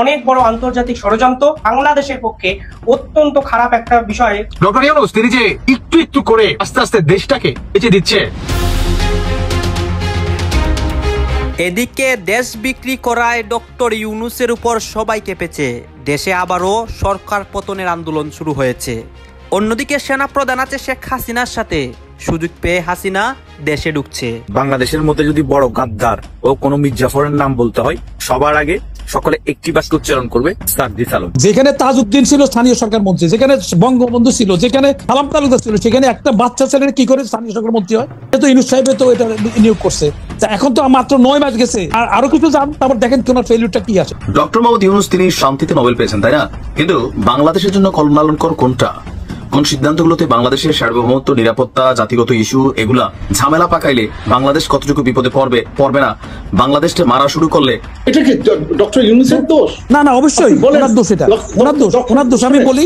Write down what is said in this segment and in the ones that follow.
অনেক বড় আন্তর্জাতিক ষড়যন্ত্র, বাংলাদেশের পক্ষে অত্যন্ত খারাপ একটা বিষয়। ডক্টর ইউনূস তিনি যে একটু একটু করে আস্তে আস্তে দেশটাকে বেঁচে দিচ্ছে। এদিকে দেশ বিক্রি করায় ডক্টর ইউনূসের উপর সবাই কেঁপেছে। দেশে আবারও সরকার পতনের আন্দোলন শুরু হয়েছে। অন্যদিকে সেনা প্রধান আছে শেখ হাসিনার সাথে, সুযোগ পেয়ে হাসিনা দেশে ঢুকছে। বাংলাদেশের মধ্যে যদি বড় গাদ্দার ও কোন মির্জাফরের নাম বলতে হয়, সবার আগে সকলে একটি বাক্য উচ্চারণ করবে, সার্জিস আলম। যেখানে তাজউদ্দিন ছিল স্থানীয় সরকার মন্ত্রী, যেখানে বঙ্গবন্ধু ছিল, যেখানে সালাম তালুকদার ছিল, সেখানে একটা বাচ্চা ছেলের কি করে স্থানীয় সরকার মন্ত্রী হয়? তো ইউনূস সাহেব তো এটা নিয়োগ করছে। এখন তো মাত্র 9 মাস গেছে, আর আরো কিছু জান, তারপর দেখেন কোন ফেলিউরটা কি আছে। ডক্টর মোহাম্মদ ইউনূস তিনি শান্তিতে নোবেল পেয়েছেন, তাই না? কিন্তু বাংলাদেশের জন্য কল্যাণকর কোনটা? কোন সিদ্ধান্তগুলোতে বাংলাদেশের সার্বভৌমত্ব, নিরাপত্তা, জাতিগত ইস্যু এগুলা ঝামেলা পাকাইলে বাংলাদেশ কতটুকু বিপদে পড়বে না? বাংলাদেশকে মারা শুরু করলে এটা কি ডক্টর ইউনূসের দোষ? না না, অবশ্যই ওনার দোষ, এটা ওনার দোষ। আমি বলি,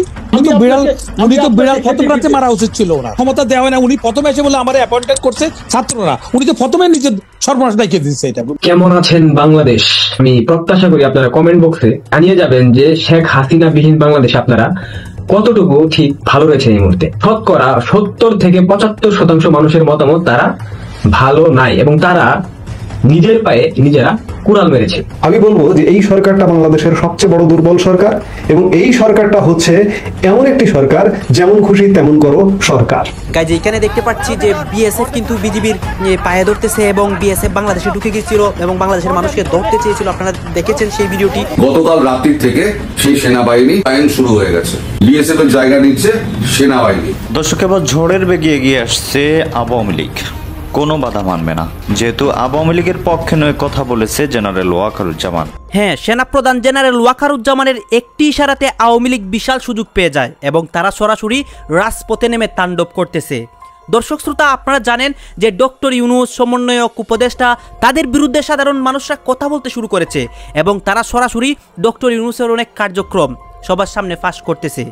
উনি তো বিড়াল ফটোগ্রাফে মারা উচিত ছিল। ওনার ক্ষমতা দেওয়া হয় না। উনি প্রথমে এসে বলে আমার অ্যাপয়েন্টেড করছে ছাত্ররা, উনি তো প্রথমে নিজের সর্বনাশ দেখিয়ে দিচ্ছে। এটা কেমন আছেন বাংলাদেশ? আমি প্রত্যাশা করি আপনারা কমেন্ট বক্সে জানিয়ে যাবেন যে শেখ হাসিনা বিহীন বাংলাদেশ আপনারা কতটুকু ঠিক ভালো রয়েছে এই মুহূর্তে। শতকরা 70 থেকে 75% মানুষের মতামত তারা ভালো নাই এবং তারা নিজের পায়ে নিজেরা কুড়াল মেরেছে। আমি বলবো যে এই সরকারটা বাংলাদেশের সবচেয়ে বড় দুর্বল সরকার, এবং এই সরকারটা হচ্ছে এমন একটি সরকার যেমন খুশি তেমন করো সরকার। গাইজ এখানে দেখতে পাচ্ছি যে বিএসএফ কিন্তু বিজিবির পায়ে ধরতেছে এবং বিএসএফ বাংলাদেশে ঢুকে গিয়েছিল এবং বাংলাদেশের মানুষকে ধরতে চেয়েছিল। আপনারা দেখেছেন সেই ভিডিওটি। গতকাল রাত্রির থেকে সেই সেনাবাহিনী আইন শুরু হয়ে গেছে, বিএসএফ এর জায়গা নিচ্ছে সেনাবাহিনী। দর্শক, এবার ঝড়ের বেগে এগিয়ে আসছে আওয়ামী লীগ। কোনো বাধা মানবে না, যেহেতু আওয়ামী লীগের পক্ষে নয় কথা বলেছে জেনারেল ওয়াকারুজ্জামান। হ্যাঁ, সেনাপ্রধান জেনারেল ওয়াকারুজ্জামানের একটি ইশারাতে আওয়ামী লীগ বিশাল সুযোগ পেয়ে যায় এবং তারা সরাসরি রাজপথে নেমে তাণ্ডব করতেছে। দর্শক শ্রোতা, আপনারা জানেন যে ডক্টর ইউনূস, সমন্বয়ক, উপদেষ্টা, তাদের বিরুদ্ধে সাধারণ মানুষরা কথা বলতে শুরু করেছে এবং তারা সরাসরি ডক্টর ইউনূসের অনেক কার্যক্রম সবার সামনে ফাঁস করতেছে।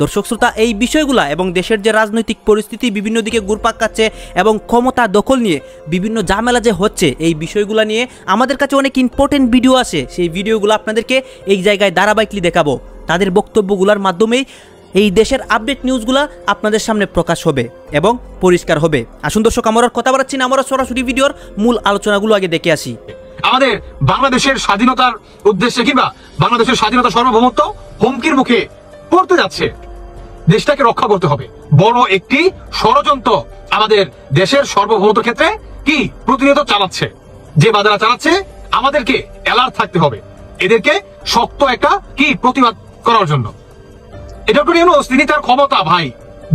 দর্শক শ্রোতা, এই বিষয়গুলা এবং দেশের যে রাজনৈতিক পরিস্থিতি বিভিন্ন দিকে ঘুরপাক খাচ্ছে এবং ক্ষমতা দখল নিয়ে বিভিন্ন ঝামেলা যে হচ্ছে, এই বিষয়গুলো নিয়ে আমাদের কাছে অনেক ইম্পর্টেন্ট ভিডিও আছে। সেই ভিডিওগুলো আপনাদেরকে এই জায়গায় ধারাবাহিকলি দেখাবো। তাদের বক্তব্যগুলোর মাধ্যমেই এই দেশের আপডেট নিউজগুলো আপনাদের সামনে প্রকাশ হবে এবং পরিষ্কার হবে। আসুন দর্শক, আমরা কথা বাড়াচ্ছি না, আমরা সরাসরি ভিডিওর মূল আলোচনাগুলো আগে দেখে আসি। আমাদের বাংলাদেশের স্বাধীনতার উদ্দেশ্যে কিংবা বাংলাদেশের স্বাধীনতা সার্বভৌমত্ব হুমকির মুখে পড়তে যাচ্ছে। দেশটাকে রক্ষা করতে হবে। বড় একটি ষড়যন্ত্র আমাদের দেশের সার্বভৌমত্বের ক্ষেত্রে কি প্রতিনিয়ত চালাচ্ছে। যে বাধারা চালাচ্ছে, আমাদেরকে অ্যালার্ট থাকতে হবে এদেরকে শক্ত একটা কি প্রতিবাদ করার জন্য। ডক্টর ইউনূস তিনি তার ক্ষমতা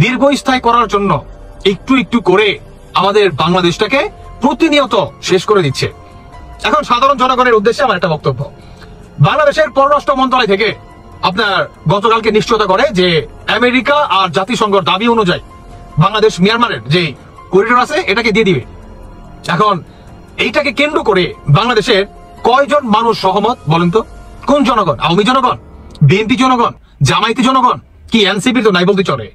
দীর্ঘস্থায়ী করার জন্য একটু একটু করে আমাদের বাংলাদেশটাকে প্রতিনিয়ত শেষ করে দিচ্ছে। এখন সাধারণ জনগণের উদ্দেশ্যে আমার একটা বক্তব্য। বাংলাদেশের পররাষ্ট্র মন্ত্রণালয় থেকে আপনার গতকালকে নিশ্চয়তা করে যে আমেরিকা আর জাতিসংঘের দাবি অনুযায়ী বাংলাদেশ মিয়ানমারের যে করিডোর আছে এটাকে দিয়ে দিবে। এখন এইটাকে কেন্দ্র করে বাংলাদেশের কয়জন মানুষ সহমত বলেন তো? কোন জনগণ? আওয়ামী জনগণ, বিএনপি জনগণ, জামায়াতি জনগণ, কি এনসিপি তো নাই বলতে চলে,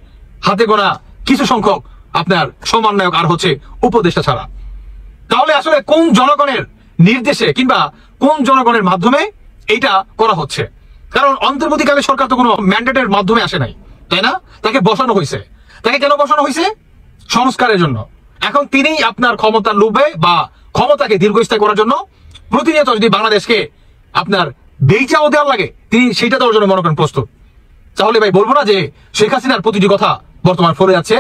হাতে গোনা কিছু সংখ্যক আপনার সমন্বয়ক আর হচ্ছে উপদেষ্টা ছাড়া। তাহলে আসলে কোন জনগণের নির্দেশে কিংবা কোন জনগণের মাধ্যমে এইটা করা হচ্ছে? কারণ অন্তর্বর্তীকালে সরকার তো কোনো ম্যান্ডেটের মাধ্যমে আসে নাই, তাই না? তাকে বসানো হয়েছে। তাকে কেন বসানো হয়েছে? সংস্কারের জন্য। এখন তিনি আপনার ক্ষমতার লোভে বা ক্ষমতাকে দীর্ঘস্থায়ী করার জন্য প্রতিনিয়ত যদি বাংলাদেশকে আপনার বেইচাও দেওয়ার লাগে, তিনি সেইটা দেওয়ার জন্য মনে করেন প্রস্তুত। তাহলে বলবো না যে শেখ হাসিনার প্রতিটি কথা বর্তমান ফলে যাচ্ছে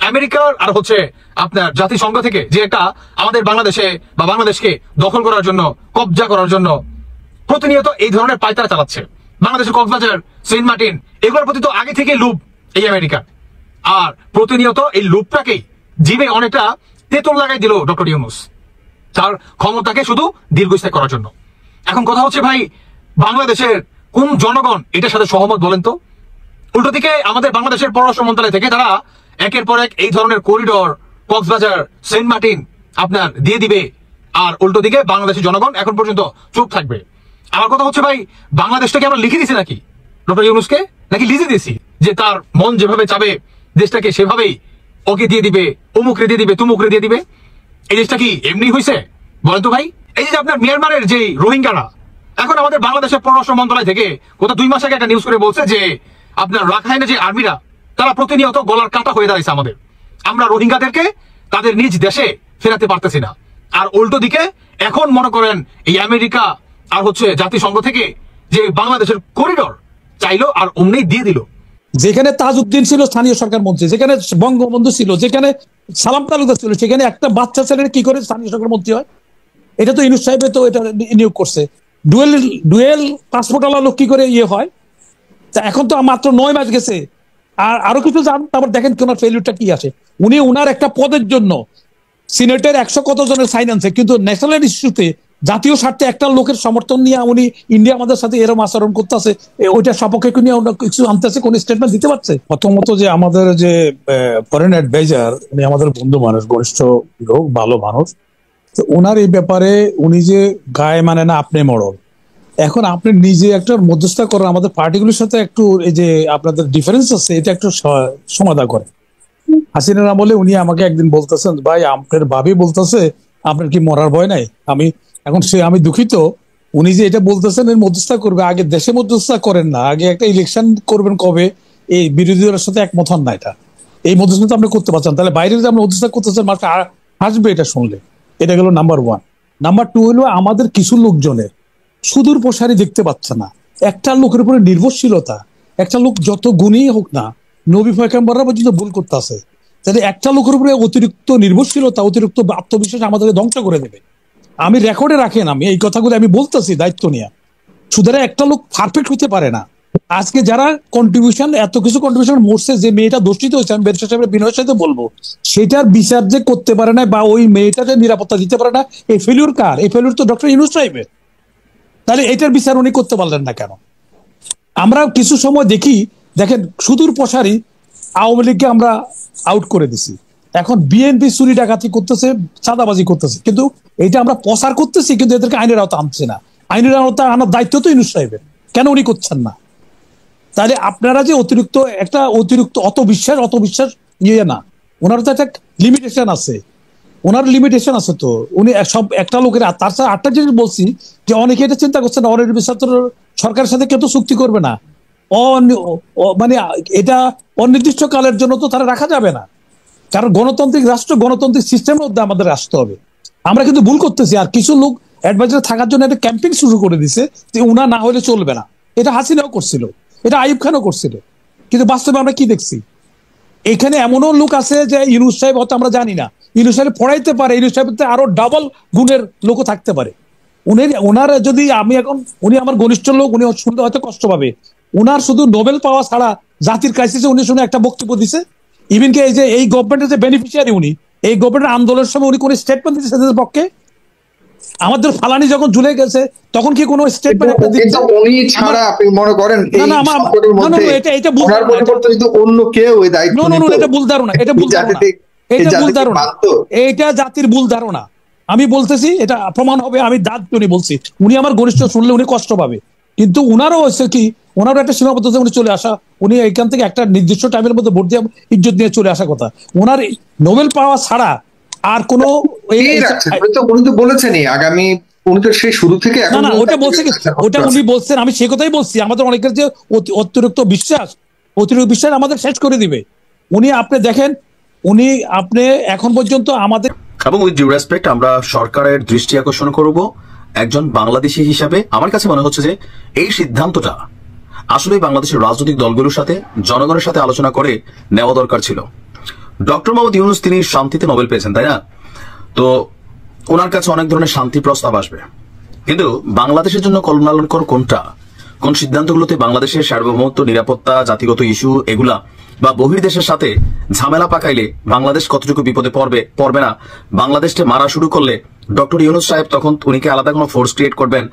আমেরিকার আর হচ্ছে আপনার জাতিসংঘ থেকে যে একটা আমাদের বাংলাদেশে বা বাংলাদেশকে দখল করার জন্য, কবজা করার জন্য প্রতিনিয়ত এই ধরনের পায়তারা চালাচ্ছে। বাংলাদেশের কক্সবাজার, সেন্ট মার্টিন এগুলোর প্রতি তো আগে থেকে লোভ এই আমেরিকা, আর প্রতিনিয়ত এই লোভটাকেই জিভে অনেকটা তেতল লাগাই দিল ডক্টর ইউনূস তার ক্ষমতাকে শুধু দীর্ঘস্থায়ী করার জন্য। এখন কথা হচ্ছে বাংলাদেশের কোন জনগণ এটার সাথে সহমত বলেন তো? উল্টো দিকে আমাদের বাংলাদেশের পররাষ্ট্র মন্ত্রণালয় থেকে তারা একের পর এক এই ধরনের করিডোর, কক্সবাজার, সেন্ট মার্টিন আপনার দিয়ে দিবে, আর উল্টো দিকে বাংলাদেশের জনগণ এখন পর্যন্ত চুপ থাকবে। আমার কথা হচ্ছে বাংলাদেশটাকে আমরা লিখে দিছি নাকি ডক্টর ইউনূসকে, নাকি লিজে দিছি যে তার মন যেভাবে চাবে দেশটাকে সেভাবেই ওকে দিয়ে দিবে, অমুকরে দিয়ে দিবে, তুমুকরে দিয়ে দিবে? এই দেশটা কি এমনি হয়েছে বলেন তো ভাই? এই যে আপনার মিয়ানমারের যে রোহিঙ্গারা এখন আমাদের বাংলাদেশের পররাষ্ট্র মন্ত্রণালয় থেকে গত 2 মাস আগে একটা নিউজ করে বলছে যে আপনার রাখাইনে যে আর্মিরা তারা প্রতিনিয়ত গলার কাঁটা হয়ে দাঁড়িয়েছে আমাদের, আমরা রোহিঙ্গাদেরকে তাদের নিজ দেশে ফেরাতে পারতেছি না। আর উল্টো দিকে এখন মনে করেন এই আমেরিকা আর জাতিসংঘ থেকে যে বাংলাদেশের করিডোর চাইলো আর অমনি দিয়ে দিল। যেখানে তাজউদ্দিন ছিল স্থানীয় সরকার মন্ত্রী, যেখানে বঙ্গবন্ধু ছিল, যেখানে সালাম তালুকদার ছিল, সেখানে একটা বাচ্চা ছেলের কি করে স্থানীয় সরকার মন্ত্রী হয়? এটা তো ইউনূস সাহেব তো এটা নিয়োগ করছে। ডুয়েল পাসপোর্ট আলা লোক কি করে হয়? তা এখন তো মাত্র 9 মাস গেছে, আর আরো কিছু জান, তারপর দেখেন ওনার ফেলিউরটা কি আছে। উনি উনার একটা পদের জন্য সিনেটের 100 কত জনের সাইন আনছে, কিন্তু ন্যাশনাল ইস্যুতে জাতীয় স্বার্থে একটা লোকের সমর্থন নিয়ে উনি ইন্ডিয়া আমাদের সাথে এরকম আচরণ করতেছে, ওইটার সপক্ষে নিয়ে কিছু আনতেছে, কোন স্টেটমেন্ট দিতে পারছে? প্রথমত যে আমাদের যে ফরেন অ্যাডভাইজার, উনি আমাদের বন্ধু মানুষ, ঘনিষ্ঠ লোক, ভালো মানুষ। তো ওনার এই ব্যাপারে উনি যে গায়ে মানে না আপনি মরল, এখন আপনি নিজে একটা মধ্যস্থতা করেন আমাদের পার্টিগুলোর সাথে, একটু এই যে আপনাদের ডিফারেন্স আছে এটা একটু সমাধান করেন। হাসিনার আমলে উনি আমাকে একদিন বলতেছেন, ভাই আপনার ভাবি বলতেছে আপনার কি মরার ভয় নাই? আমি দুঃখিত, উনি যে এটা বলতেছেন এর মধ্যস্থতা করবে, আগে দেশে মধ্যস্থতা করেন না, আগে একটা ইলেকশন করবেন কবে, এই বিরোধীদের সাথে একমত হন না, এটা এই মধ্যস্থতা আপনি করতে পারছেন, তাহলে বাইরে যে আপনি মধ্যস্থতা করতেছেন মানুষ হাসবে এটা শুনলে। এটা গেল নাম্বার 1। নাম্বার 2 হলো আমাদের কিছু লোকজনের সুদূর প্রসারী দেখতে পাচ্ছে না, একটা লোকের উপরে নির্ভরশীলতা। একটা লোক যত গুণী হোক না, নবী পয়গম্বররা পর্যন্ত ভুল করতেছে, তাহলে একটা লোকের উপরে অতিরিক্ত নির্ভরশীলতা, অতিরিক্ত আত্মবিশ্বাস আমাদেরকে ধ্বংস করে দেবে। আমি রেকর্ডে রাখেন, আমি এই কথাগুলো আমি বলতেছি দায়িত্ব নিয়ে। সুতরাং একটা লোক পারফেক্ট হতে পারে না। আজকে যারা এত কিছু কন্ট্রিবিউশন মরছে, যে মেয়েটা দোষিত হয়েছে, আমি ব্যারিস্টার সাহেবের বিনয়ের সাথে বলবো, সেটার বিচার যে করতে পারে না বা ওই মেয়েটাকে নিরাপত্তা দিতে পারে না, এই ফেলিউর কার? এই ফেলিউর তো ডক্টর ইউনূস সাহেবের। তাহলে এটার বিচার উনি করতে পারলেন না কেন? আমরা কিছু সময় দেখেন সুদূর প্রসারী আওয়ামী লীগকে আমরা আউট করে দিছি, এখন বিএনপি চুরি ডাকাতি করতেছে, চাঁদাবাজি করতেছে, কিন্তু এটা আমরা প্রচার করতেছি, কিন্তু এদেরকে আইনের আওতা আনছে না। আইনের আওতা আনার দায়িত্ব তো ইউনূস সাহেবের, কেন উনি করছেন না? তাহলে আপনারা যে অতিরিক্ত অত বিশ্বাস না, ওনার তো একটা লিমিটেশন আছে, ওনার লিমিটেশন আছে। তো উনি সব একটা লোকের, তার সাথে আটটা জিনিস বলছি যে অনেকে এটা চিন্তা করছেন সরকারের সাথে কেউ তো চুক্তি করবে না, মানে এটা অনির্দিষ্ট কালের জন্য তো তারা রাখা যাবে না, কারণ গণতান্ত্রিক রাষ্ট্র, গণতান্ত্রিক সিস্টেমের মধ্যে আমাদের আসতে হবে। আমরা কিন্তু ভুল করতেছি। আর কিছু লোক অ্যাডভাইজার থাকার জন্য একটা ক্যাম্পেইন শুরু করে দিছে যে উনা না হলে চলবে না। এটা হাসিনাও করছিল, এটা আইয়ুব খানও করছিল, কিন্তু বাস্তবে আমরা কি দেখছি? এখানে এমনও লোক আছে যে ইউনূস সাহেব হয়তো আমরা জানি না, ইউনূস সাহেব পড়াইতে পারে, ইউনূস সাহেব আরো ডাবল গুণের লোকও থাকতে পারে। ওনার যদি উনি আমার ঘনিষ্ঠ লোক, উনি শুনতে হয়তো কষ্ট পাবে, ওনার শুধু নোবেল পাওয়া ছাড়া জাতির ক্রাইসিসে উনি শুনে একটা বক্তব্য দিছে। ইভেন কি এই গভর্নমেন্টের যে বেনিফিশিয়ারি, উনি এই গভর্নমেন্টের আন্দোলনের সময় উনি কোন স্টেটমেন্ট দিচ্ছে তাদের পক্ষে? আমাদের ফালানি যখন ঝুলে গেছে তখন কি কোনো স্টেটমেন্ট উনি ছাড়া আপনি মনে করেন অন্য কেউ এটা ভুল ধারণা, এটা ভুল ধারণা, এটা জাতির ভুল ধারণা। আমি বলতেছি, এটা প্রমাণ হবে, আমি দাঁত উনি বলছি, উনি আমার ঘনিষ্ঠ, শুনলে উনি কষ্ট পাবে, কিন্তু উনারও হচ্ছে কি, ওনারও একটা সীমাবদ্ধতা, উনি চলে আসা, উনি এখান থেকে একটা নির্দিষ্ট টাইমের মধ্যে ভোট দিয়ে ইজ্জত নিয়ে চলে আসা কথা। ওনার নোবেল পাওয়া ছাড়া আর কোন বলেছেন আগামী, উনি তো সেই শুরু থেকে ওটা উনি বলছেন, আমি সে কথাই বলছি। আমাদের অনেকের যে অতিরিক্ত বিশ্বাস আমাদের শেষ করে দিবে। উনি আপনি দেখেন, আপনি এখন পর্যন্ত আমাদের, এবং উইথ ডিউ রেসপেক্ট আমরা সরকারের দৃষ্টি আকর্ষণ করব একজন বাংলাদেশী হিসাবে। আমার কাছে মনে হচ্ছে যে এই সিদ্ধান্তটা আসলে বাংলাদেশের রাজনৈতিক দলগুলোর সাথে, জনগণের সাথে আলোচনা করে নেওয়া দরকার ছিল। ডক্টর মোহাম্মদ ইউনূস তিনি শান্তিতে নোবেল পেয়েছেন, তাই না? তো ওনার কাছে অনেক ধরনের শান্তি প্রস্তাব আসবে, কিন্তু বাংলাদেশের জন্য কল্যাণকর কোনটা, কোন সিদ্ধান্তগুলোতে বাংলাদেশের সার্বভৌমত্ব, নিরাপত্তা, জাতিগত ইস্যু এগুলা বা বহির্দেশের সাথে ঝামেলা পাকাইলে বাংলাদেশ কতটুকু বিপদে পড়বে না, বাংলাদেশকে মারা শুরু করলে ডক্টর ইউনূস সাহেব তখন উনিকে আলাদা কোনো ফোর্স ক্রিয়েট করবেন,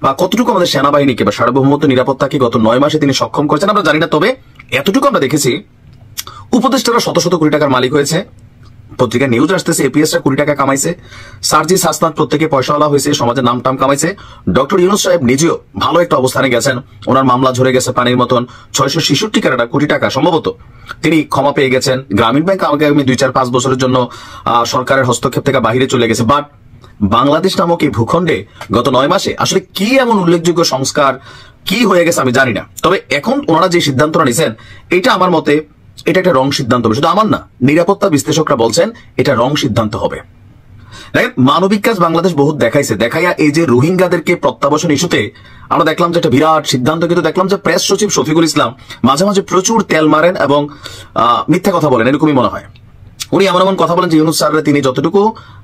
বা কতটুকু আমাদের সেনাবাহিনীকে বা সার্বভৌমত্ব, নিরাপত্তাকে গত 9 মাসে তিনি সক্ষম করেছেন আমরা জানি না। তবে এতটুকু আমরা দেখেছি, উপদেষ্টারা শত শত কোটি টাকার মালিক হয়েছে, পত্রিকায় নিউজ আসতেছে এপিএসরা কোটি টাকা কামাইছে, সার্জিস হাসনাত প্রত্যেকে পয়সাওয়ালা হয়েছে, সমাজের নামটাম কামাইছে। ডক্টর ইউনূস সাহেব নিজেও ভালো একটা অবস্থানে গেছেন, ওনার মামলা ঝরে গেছে পানির মতন, 666 কোটি টাকা সম্ভবত তিনি ক্ষমা পেয়ে গেছেন। গ্রামীণ ব্যাংক আগামী 2-4-5 বছরের জন্য সরকারের হস্তক্ষেপ থেকে বাহিরে চলে গেছে। বাট বাংলাদেশ নামক এই ভূখণ্ডে গত 9 মাসে আসলে কি এমন উল্লেখযোগ্য সংস্কার কি হয়ে গেছে আমি জানি না। তবে এখন ওনারা যে সিদ্ধান্তটা নিছেন এটা আমার মতে এটা একটা রং সিদ্ধান্ত হবে। শুধু আমার না, নিরাপত্তা বিশ্লেষকরা বলছেন এটা রং সিদ্ধান্ত হবে। মানবিক কাজ বাংলাদেশ বহুত দেখাইছে, দেখাইয়া এই যে রোহিঙ্গাদেরকে প্রত্যাবাসন ইস্যুতে আমরা দেখলাম যে একটা বিরাট সিদ্ধান্ত, কিন্তু দেখলাম যে প্রেস সচিব শফিকুল ইসলাম মাঝে মাঝে প্রচুর তেল মারেন এবং মিথ্যা কথা বলেন, এরকমই মনে হয়। উনি এমন এমন কথা বলেন যে ইউনুস স্যাররা তিনি যতটুকু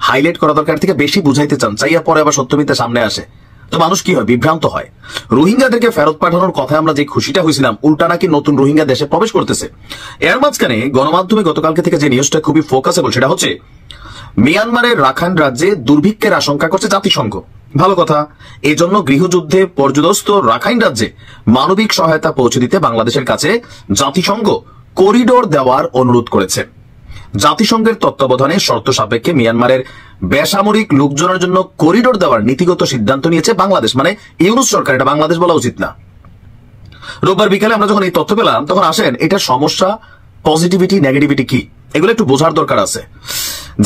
হাইলাইট করা দরকার থেকে বেশি বুঝাইতে চান, চাইয়া পরে আবার সত্য মিথ্যা সামনে আসে, তো মানুষ কি হয়, বিভ্রান্ত হয়। রোহিঙ্গাদেরকে ফেরত পাঠানোর কথা আমরা যে খুশিটা হয়েছিলাম, উল্টা নাকি নতুন রোহিঙ্গা দেশে প্রবেশ করতেছে। এর মাঝখানে গণমাধ্যমে গতকালকে থেকে যে নিউজটা খুবই ফোকাসেবল সেটা হচ্ছে মিয়ানমারের রাখাইন রাজ্যে দুর্ভিক্ষের আশঙ্কা করছে জাতিসংঘ। ভালো কথা, এজন্য গৃহযুদ্ধে পর্যদস্ত রাখাইন রাজ্যে মানবিক সহায়তা পৌঁছে দিতে বাংলাদেশের কাছে জাতিসংঘ করিডোর দেওয়ার অনুরোধ করেছে। জাতিসংঘের তত্ত্বাবধানে শর্ত সাপেক্ষে মিয়ানমারের বেসামরিক লোকজনের জন্য করিডোর দেওয়ার নীতিগত সিদ্ধান্ত নিয়েছে বাংলাদেশ, মানে ইউনুস সরকার, এটা বাংলাদেশ বলা উচিত না। রোববার বিকালে আমরা যখন এই তথ্য পেলাম তখন আসেন এটার সমস্যা, পজিটিভিটি, নেগেটিভিটি কি এগুলো একটু বোঝার দরকার আছে।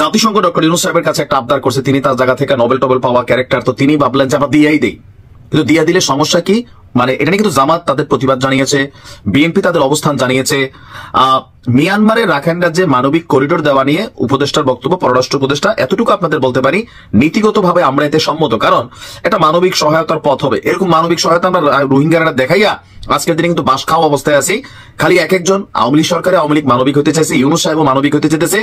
জাতিসংঘ ডক্টর ইউনুস সাহেবের কাছে একটা আবদার করছে, তিনি তার জায়গা থেকে নোবেল টোবেল পাওয়া ক্যারেক্টার, তো তিনি ভাবলেন যে আমরা দিয়েই দেই। কিন্তু দিয়া দিলে সমস্যা কি, মানে এটা নিয়ে কিন্তু জামাত তাদের প্রতিবাদ জানিয়েছে, বিএনপি তাদের অবস্থান জানিয়েছে। মিয়ানমারের রাখাইন রাজ্যে মানবিক করিডোর দেওয়া নিয়ে উপদেষ্টার বক্তব্য, পররাষ্ট্র উপদেষ্টা, এতটুকু আপনাদের বলতে পারি নীতিগতভাবে আমরা এতে সম্মত, কারণ এটা মানবিক সহায়তার পথ হবে। এরকম মানবিক সহায়তা আমরা রোহিঙ্গারা দেখাইয়া আজকের দিনে কিন্তু বাস খাওয়া অবস্থায় আছি। খালি এক একজন আওয়ামী লীগ সরকারে আওয়ামী লীগ মানবিক হতে চাইছে, ইউনুস সাহেব মানবিক হতে চাইতেছে,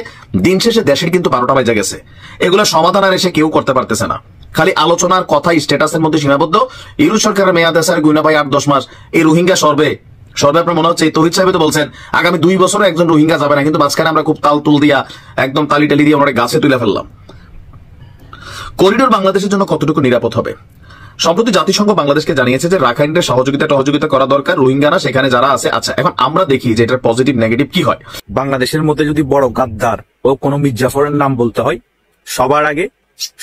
দিন শেষে দেশের কিন্তু 12টা বাজে গেছে। এগুলো সমাধান আর এসে কেউ করতে পারতেছে না, খালি আলোচনার কথা, স্ট্যাটাসের মধ্যে সীমাবদ্ধ। ইউনুস সরকারের মেয়াদ আছে আর গুইনা ভাই 8-10 মাস। এই রোহিঙ্গা সর্বে আপনার মনে হচ্ছে তৌহিদ সাহেব তো বলছেন আগামী 2 বছরে একজন রোহিঙ্গা যাবে না, কিন্তু মাঝখানে আমরা খুব তাল তুল দিয়া একদম তালি টালি দিয়ে আমরা গাছে তুলে ফেললাম। করিডোর বাংলাদেশের জন্য কতটুকু নিরাপদ হবে? সম্প্রতি জাতিসংঘ বাংলাদেশকে জানিয়েছে যে রাখাইনদের সহযোগিতা করা দরকার, রোহিঙ্গা না, সেখানে যারা আছে। আচ্ছা, এখন আমরা দেখি যে এটার পজিটিভ নেগেটিভ কি হয়। বাংলাদেশের মধ্যে যদি বড় গাদ্দার ও কোনো মির্জাফরের নাম বলতে হয়, সবার আগে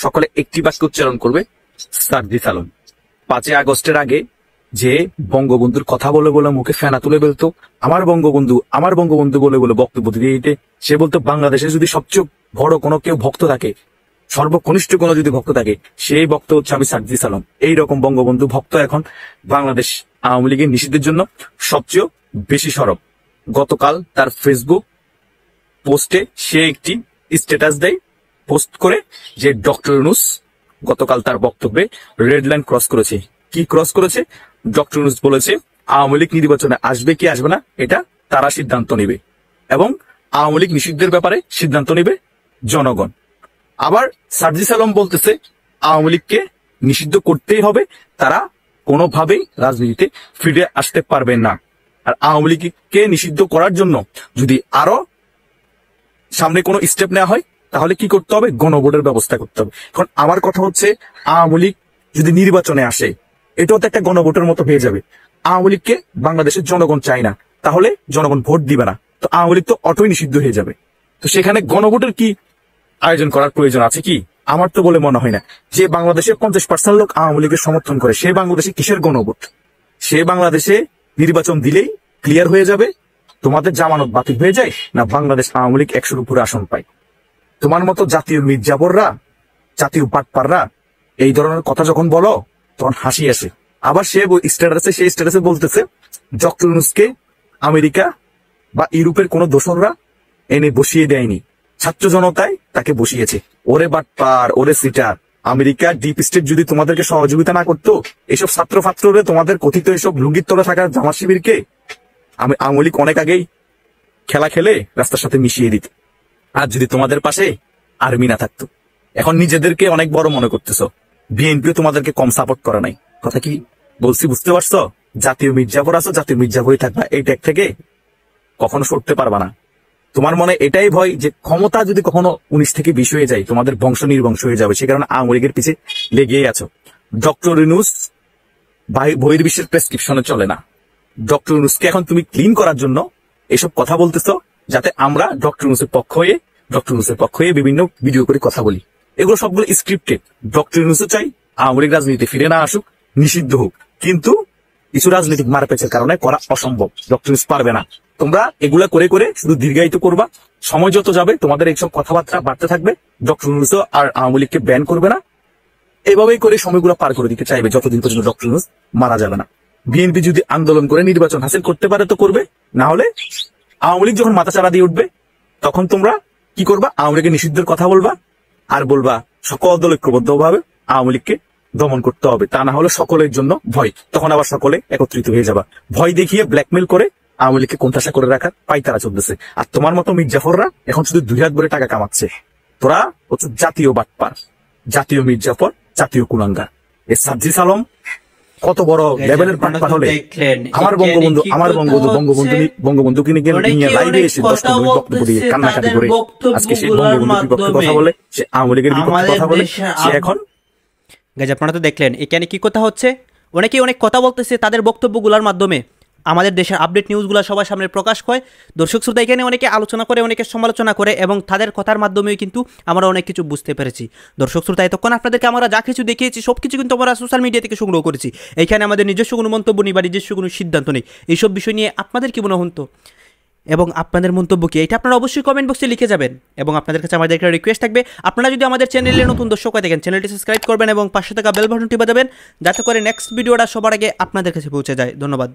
সকলে একটি বাক্য উচ্চারণ করবে, সার্জিস আলম। 5 আগস্টের আগে যে বঙ্গবন্ধুর কথা বলে বলে মুখে ফেনা তুলে বলতো আমার বঙ্গবন্ধু বলে বলে বক্তব্য দিতে, সে বলতো বাংলাদেশে যদি সবচেয়ে বড় কোনো কেউ ভক্ত থাকে, সর্বকনিষ্ঠ কোনো যদি ভক্ত থাকে, সেই ভক্ত হচ্ছে আমি সার্জিস আলম। এইরকম বঙ্গবন্ধু ভক্ত এখন বাংলাদেশ আওয়ামী লীগের নিষিদ্ধের জন্য সবচেয়ে বেশি সরব। গতকাল তার ফেসবুক পোস্টে সে একটি স্ট্যাটাস দেয়, পোস্ট করে যে ডক্টর ইউনূস গতকাল তার বক্তব্যে রেড লাইন ক্রস করেছে। কি ক্রস করেছে? ডক্টর ইউনূস বলেছে আওয়ামী লীগ নির্বাচনে আসবে কি আসবে না এটা তারা সিদ্ধান্ত নেবে, এবং আওয়ামী লীগ নিষিদ্ধের ব্যাপারে সিদ্ধান্ত নেবে জনগণ। আবার সার্জিস আলম বলতেছে আওয়ামী লীগকে নিষিদ্ধ করতেই হবে, তারা কোনোভাবেই রাজনীতিতে ফিরে আসতে পারবেন না। আর আওয়ামী লীগকে নিষিদ্ধ করার জন্য যদি আরো সামনে কোনো স্টেপ নেওয়া হয় তাহলে কি করতে হবে? গণভোটের ব্যবস্থা করতে হবে। এখন আমার কথা হচ্ছে আওয়ামী লীগ যদি নির্বাচনে আসে, এটাও তো একটা গণভোটের মতো হয়ে যাবে। আওয়ামী লীগকে বাংলাদেশের জনগণ চায় না, তাহলে জনগণ ভোট দিবে না, তো আওয়ামী লীগ তো অটোই নিষিদ্ধ হয়ে যাবে। তো সেখানে গণভোটের কি আয়োজন করার প্রয়োজন আছে কি? আমার তো বলে মনে হয় না। যে বাংলাদেশের 50% লোক আওয়ামী লীগের সমর্থন করে, সে বাংলাদেশে কিসের গণভোট? সে বাংলাদেশে নির্বাচন দিলেই ক্লিয়ার হয়ে যাবে তোমাদের জামানত বাতিল হয়ে যায়, না বাংলাদেশ আওয়ামী লীগ 100-র উপরে আসন পায়। তোমার মতো জাতীয় মির্জাফররা, জাতীয় বাটপাররা এই ধরনের কথা যখন বলো তখন হাসি আসে। আবার সে স্ট্যাটাসে বলতেছে ডক্টর ইউনূসকে আমেরিকা বা ইউরোপের কোন দোসররা এনে বসিয়ে দেয়নি, ছাত্র জনতায় তাকে বসিয়েছে। ওরে বাটপার, ওরে সিটার। আমেরিকা ডিপ স্টেট যদি তোমাদেরকে সহযোগিতা না করতো, এসব ছাত্র ফাত্ররে তোমাদের কথিত এসব লুঙ্গির তলে থাকা জামাত শিবিরকে আওয়ামী লীগ অনেক আগেই খেলা খেলে রাস্তার সাথে মিশিয়ে দিত। আর যদি তোমাদের পাশে আর্মি না থাকতো। এখন নিজেদেরকে অনেক বড় মনে করতেছো, বিএনপিও তোমাদেরকে কম সাপোর্ট করে নাই। কথা কি বলছি বুঝতে পারছো? জাতীয় মির্জাফর আছো, জাতীয় মির্জাফরই থাকবা, এই ট্যাগ থেকে কখনো সরতে পারবা না। তোমার মনে এটাই ভয় যে ক্ষমতা যদি কখনো 19 থেকে 20 হয়ে যায়, তোমাদের বংশ নির্বংশ হয়ে যাবে, সে কারণে আওয়ামী লীগের পিছে লেগেই আছো। ডক্টর ইউনূস বহির্বিশ্বের প্রেসক্রিপশনে চলে না। ডক্টর ইউনূসকে এখন তুমি ক্লিন করার জন্য এসব কথা বলতেছো, যাতে আমরা ডক্টর ইউনূসের পক্ষ হয়ে বিভিন্ন ভিডিও করে কথা বলি। এগুলো সবগুলো স্ক্রিপ্টেড। ডক্টর ইউনূসও চাই আওয়ামী লীগ রাজনীতি ফিরে না আসুক, নিষিদ্ধ হোক, কিন্তু কিছু রাজনৈতিক মারপ্যাচের কারণে করা অসম্ভব। ডক্টর ইউনূস পারবে না। তোমরা এগুলা করে করে শুধু দীর্ঘায়িত করবা, সময় যত যাবে তোমাদের এইসব কথাবার্তা বাড়তে থাকবে। ডক্টর ইউনূসও আর আওয়ামী লীগকে ব্যান করবে না, এভাবেই করে সময়গুলো পার করে দিতে চাইবে যতদিন পর্যন্ত ডক্টর ইউনূস মারা যাবে না। বিএনপি যদি আন্দোলন করে নির্বাচন হাসিল করতে পারে তো করবে, না হলে আওয়ামী লীগ যখন মাথাচাড়া দিয়ে উঠবে তখন তোমরা কি করবা? আওয়ামী লীগের নিষিদ্ধের কথা বলবা আর বলবা সকল দল ঐক্যবদ্ধভাবে আওয়ামী লীগকে দমন করতে হবে, তা না হলে সকলের জন্য ভয়। তখন আবার সকলে একত্রিত হয়ে যাবা। ভয় দেখিয়ে ব্ল্যাকমেল করে আওয়ামী লীগকে কোণঠাসা করে রাখার পাইতারা চলতেছে। আর তোমার মতো মির্জাফররা এখন শুধু 2 হাত ভরে টাকা কামাচ্ছে। তোরা হচ্ছে জাতীয় বাটপার, জাতীয় মির্জাফর, জাতীয় কুলাঙ্গার। এ সার্জিস আলম কত বড় লেভেলের বাটপার হলে বঙ্গবন্ধুকে নিয়ে লাইভে এসে 10 মিনিট বক্তব্য দিয়ে কান্নাকাটি করে আজকে সেই বঙ্গবন্ধুর বিপক্ষে কথা বলে, সে আওয়ামী লীগের বিপক্ষে কথা বলে, সে এখন গাইজ আপনারা তো দেখলেন এখানে কি কথা হচ্ছে। অনেকেই অনেক কথা বলতেছে তাদের বক্তব্যগুলোর মাধ্যমে আমাদের দেশের আপডেট নিউজগুলো সবার সামনে প্রকাশ হয়। দর্শক শ্রোতা এখানে অনেকে আলোচনা করে, অনেকে সমালোচনা করে এবং তাদের কথার মাধ্যমেও কিন্তু আমরা অনেক কিছু বুঝতে পেরেছি। দর্শক শ্রোতা এতক্ষণ আপনাদেরকে আমরা যা কিছু দেখিয়েছি সব কিছু কিন্তু আমরা সোশ্যাল মিডিয়া থেকে সংগ্রহ করেছি। এইখানে আমাদের নিজস্ব কোনো মন্তব্য নেই বা নিজস্ব কোনো সিদ্ধান্ত নেই। এইসব বিষয় নিয়ে আপনাদের কি মনে হতো এবং আপনাদের মন্তব্য কি, এটা আপনারা অবশ্যই কমেন্ট বক্সে লিখে যাবেন। এবং আপনাদের কাছে আমাদের একটা রিকোয়েস্ট থাকবে, আপনারা যদি আমাদের চ্যানেলে নতুন দর্শক হয়ে থাকেন চ্যানেলটি সাবস্ক্রাইব করবেন এবং পাশে থাকা বেল বাটনটি বাজাবেন যাতে করে নেক্সট ভিডিওটা সবার আগে আপনাদের কাছে পৌঁছে যায়। ধন্যবাদ।